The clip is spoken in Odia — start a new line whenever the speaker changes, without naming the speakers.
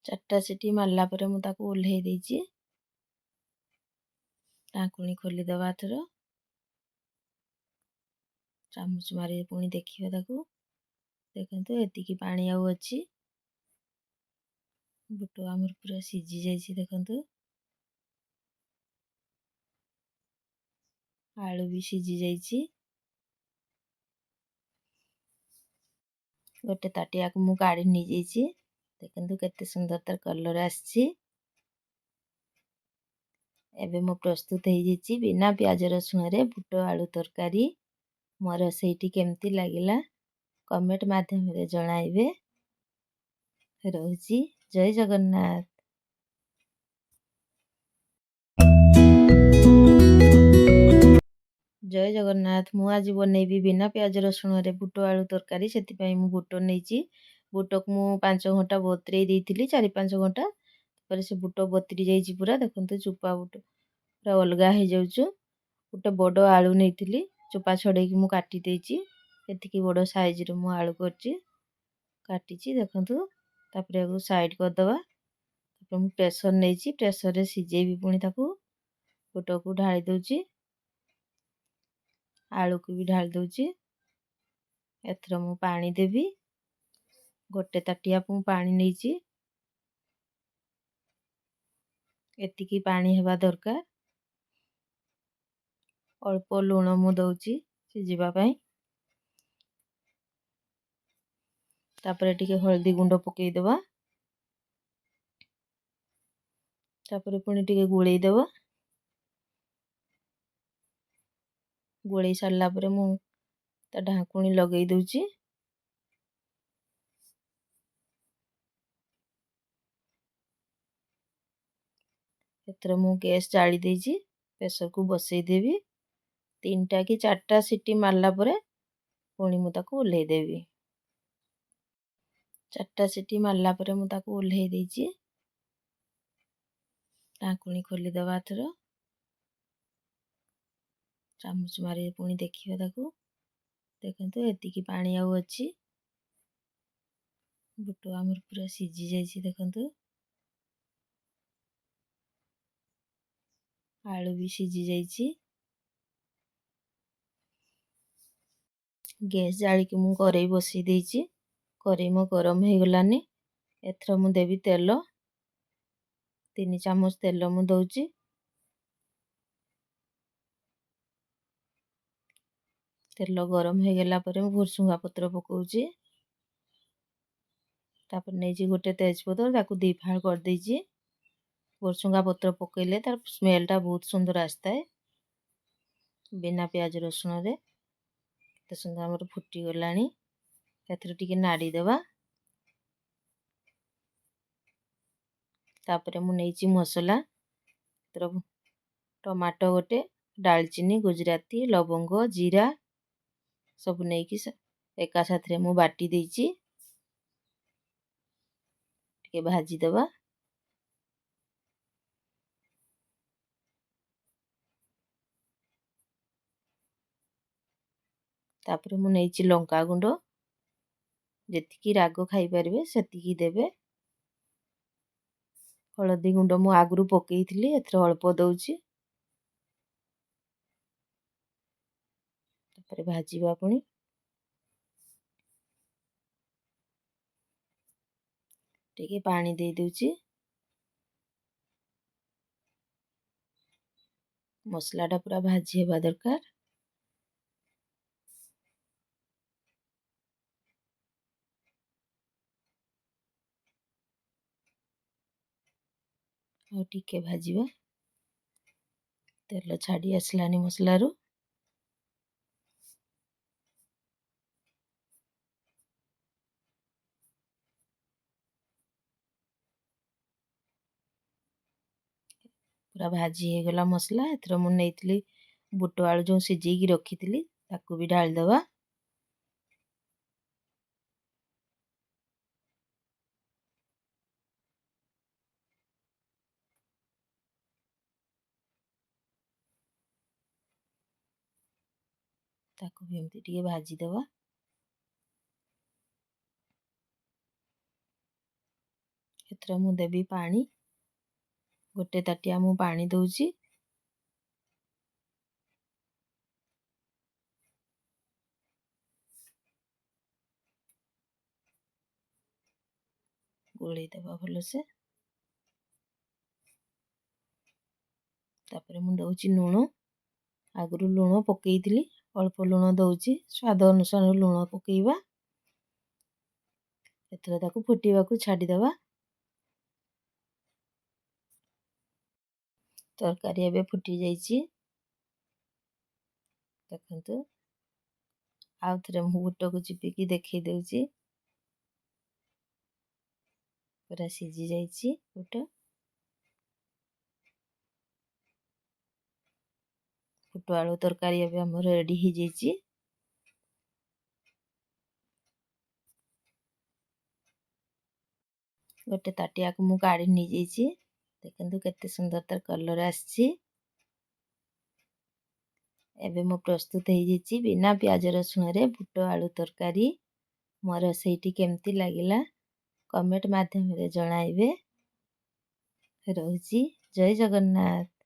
ଚାରିଟା ସିଟି ମାରିଲା ପରେ ମୁଁ ତାକୁ ଓହ୍ଲେଇ ଦେଇଛି। ଢାଙ୍କୁଣୀ ଖୋଲିଦେବା ଏଥର। ଚାମଚ ମାରି ପୁଣି ଦେଖିବା ତାକୁ। ଦେଖନ୍ତୁ ଏତିକି ପାଣି ଆଉ ଅଛି। ବୁଟ ଆମର ପୁରା ସିଝି ଯାଇଛି ଦେଖନ୍ତୁ। ଆଳୁ ବି ସିଝି ଯାଇଛି। ଗୋଟେ ତାଟିଆକୁ ମୁଁ କାଢ଼ି ନେଇଯାଇଛି। ଦେଖନ୍ତୁ କେତେ ସୁନ୍ଦର ତାର କଲର ଆସିଛି। ଏବେ ମୁଁ ପ୍ରସ୍ତୁତ ହେଇଯାଇଛି ବିନା ପିଆଜ ରସୁଣରେ ବୁଟ ଆଳୁ ତରକାରୀ। ମୋ ରୋଷେଇଟି କେମିତି ଲାଗିଲା କମେଣ୍ଟ ମାଧ୍ୟମରେ ଜଣାଇବେ। ରହୁଛି। ଜୟ ଜଗନ୍ନାଥ। ଜୟ ଜଗନ୍ନାଥ। ମୁଁ ଆଜି ବନେଇବି ବିନା ପିଆଜ ରସୁଣରେ ବୁଟ ଆଳୁ ତରକାରୀ। ସେଥିପାଇଁ ମୁଁ ବୁଟ ନେଇଛି। ବୁଟକୁ ମୁଁ 5 ଘଣ୍ଟା ବତୁରେଇ ଦେଇଥିଲି, 4-5 ଘଣ୍ଟା। ତାପରେ ସେ ବୁଟ ବତୁରି ଯାଇଛି ପୁରା। ଦେଖନ୍ତୁ ଚୋପା ବୁଟ ପୁରା ଅଲଗା ହେଇଯାଉଛି। ଗୋଟେ ବଡ଼ ଆଳୁ ନେଇଥିଲି, ଚୋପା ଛଡ଼େଇକି ମୁଁ କାଟି ଦେଇଛି। ଏତିକି ବଡ଼ ସାଇଜର ମୁଁ ଆଳୁ କରିଛି, କାଟିଛି ଦେଖନ୍ତୁ। ତାପରେ ଆକୁ ସାଇଡ଼୍ କରିଦେବା। ତାପରେ ମୁଁ ପ୍ରେସର ନେଇଛି, ପ୍ରେସରରେ ସିଝେଇବି ପୁଣି ତାକୁ। ବୁଟକୁ ଢାଳି ଦେଉଛି, ଆଳୁକୁ ବି ଢାଳି ଦେଉଛି। ଏଥର ମୁଁ ପାଣି ଦେବି। ଗୋଟେ ତାଟିଆ ମୁଁ ପାଣି ନେଇଛି। ଏତିକି ପାଣି ହେବା ଦରକାର। ଅଳ୍ପ ଲୁଣ ମୁଁ ଦଉଛି ସିଝିବା ପାଇଁ। ତାପରେ ଟିକେ ହଳଦୀ ଗୁଣ୍ଡ ପକେଇଦେବା। ତାପରେ ପୁଣି ଟିକେ ଗୋଳେଇ ଦେବା। ଗୋଳେଇ ସାରିଲା ପରେ ମୁଁ ତା ଢାଙ୍କୁଣୀ ଲଗେଇ ଦେଉଛି। ଏଥର ମୁଁ ଗ୍ୟାସ୍ ଜାଳି ଦେଇଛି। ପ୍ରେସରକୁ ବସେଇ ଦେବି। 3ଟା କି 4ଟା ସିଟି ମାରିଲା ପରେ ପୁଣି ମୁଁ ତାକୁ ଓହ୍ଲେଇ ଦେବି। 4ଟା ସିଟି ମାରିଲା ପରେ ମୁଁ ତାକୁ ଓହ୍ଲେଇ ଦେଇଛି। ଢାଙ୍କୁଣୀ ଖୋଲିଦେବା ଏଥର। ଚାମଚ ମାରି ପୁଣି ଦେଖିବା ତାକୁ। ଦେଖନ୍ତୁ ଏତିକି ପାଣି ଆଉ ଅଛି। ବୁଟ ଆମର ପୁରା ସିଝି ଯାଇଛି ଦେଖନ୍ତୁ। ଆଳୁ ବି ସିଝି ଯାଇଛି। ଗ୍ୟାସ୍ ଜାଳିକି ମୁଁ କରେଇ ବସେଇ ଦେଇଛି। କରେଇ ମୋ ଗରମ ହେଇଗଲାନି। ଏଥର ମୁଁ ଦେବି ତେଲ। 3 ଚାମଚ ତେଲ ମୁଁ ଦଉଛି। ତେଲ ଗରମ ହେଇଗଲା ପରେ ମୁଁ ଭୃଷୁଙ୍ଗା ପତ୍ର ପକଉଛି। ତାପରେ ନେଇଛି ଗୋଟେ ତେଜପତ୍ର, ତାକୁ 2 ଫାଳ କରିଦେଇଛି। ଭୃଷୁଙ୍ଗା ପତ୍ର ପକେଇଲେ ତାର ସ୍ମେଲଟା ବହୁତ ସୁନ୍ଦର ଆସିଥାଏ ବିନା ପିଆଜ ରସୁଣରେ। କେତେ ସୁନ୍ଦର ଆମର ଫୁଟିଗଲାଣି। ଏଥିରେ ଟିକେ ନାଡ଼ି ଦେବା। ତାପରେ ମୁଁ ନେଇଛି ମସଲା। ଟମାଟୋ ଗୋଟେ, ଡାଲଚିନି, ଗୁଜୁରାତି, ଲବଙ୍ଗ, ଜିରା ସବୁ ନେଇକି ଏକା ସାଥିରେ ମୁଁ ବାଟି ଦେଇଛି। ଟିକେ ଭାଜି ଦେବା। ତାପରେ ମୁଁ ନେଇଛି ଲଙ୍କା ଗୁଣ୍ଡ। ଯେତିକି ରାଗ ଖାଇପାରିବେ ସେତିକି ଦେବେ। ହଳଦୀ ଗୁଣ୍ଡ ମୁଁ ଆଗରୁ ପକେଇଥିଲି, ଏଥର ଅଳ୍ପ ଦଉଛି। ତାପରେ ଭାଜିବା ପୁଣି। ଟିକେ ପାଣି ଦେଇ ଦଉଛି। ମସଲାଟା ପୁରା ଭାଜି ହେବା ଦରକାର। ଆଉ ଟିକେ ଭାଜିବା। ତେଲ ଛାଡ଼ି ଆସିଲାନି ମସଲାରୁ। ପୁରା ଭାଜି ହେଇଗଲା ମସଲା। ଏଥର ମୁଁ ନେଇଥିଲି ବୁଟ ଆଳୁ ଯେଉଁ ସିଝେଇକି ରଖିଥିଲି, ତାକୁ ବି ଢାଳି ଦେବା। ତାକୁ ବି ଏମିତି ଟିକେ ଭାଜି ଦେବା। ଏଥର ମୁଁ ଦେବି ପାଣି। ଗୋଟେ ତାଟିଆ ମୁଁ ପାଣି ଦଉଛି। ଗୋଳେଇ ଦେବା ଭଲସେ। ତାପରେ ମୁଁ ଦଉଛି ଲୁଣ। ଆଗରୁ ଲୁଣ ପକେଇଥିଲି, ଅଳ୍ପ ଲୁଣ ଦଉଛି, ସ୍ୱାଦ ଅନୁସାରେ ଲୁଣ ପକେଇବା। ଏଥର ତାକୁ ଫୁଟିବାକୁ ଛାଡ଼ିଦେବା। ତରକାରୀ ଏବେ ଫୁଟି ଯାଇଛି। ଦେଖନ୍ତୁ, ଆଉ ଥରେ ମୁଁ ବୁଟକୁ ଚିପିକି ଦେଖେଇ ଦେଉଛି। ପୁରା ସିଝି ଯାଇଛି ବୁଟ। ବୁଟ ଆଳୁ ତରକାରୀ ଏବେ ଆମର ରେଡ଼ି ହେଇଯାଇଛି। ଗୋଟେ ତାଟିଆକୁ ମୁଁ କାଢ଼ି ନେଇଯାଇଛି। ଦେଖନ୍ତୁ କେତେ ସୁନ୍ଦର ତାର କଲର୍ ଆସିଛି। ଏବେ ମୁଁ ପ୍ରସ୍ତୁତ ହେଇଯାଇଛି ବିନା ପିଆଜ ରସୁଣରେ ବୁଟ ଆଳୁ ତରକାରୀ। ମୋ ରୋଷେଇଟି କେମିତି ଲାଗିଲା କମେଣ୍ଟ ମାଧ୍ୟମରେ ଜଣାଇବେ। ରହୁଛି। ଜୟ ଜଗନ୍ନାଥ।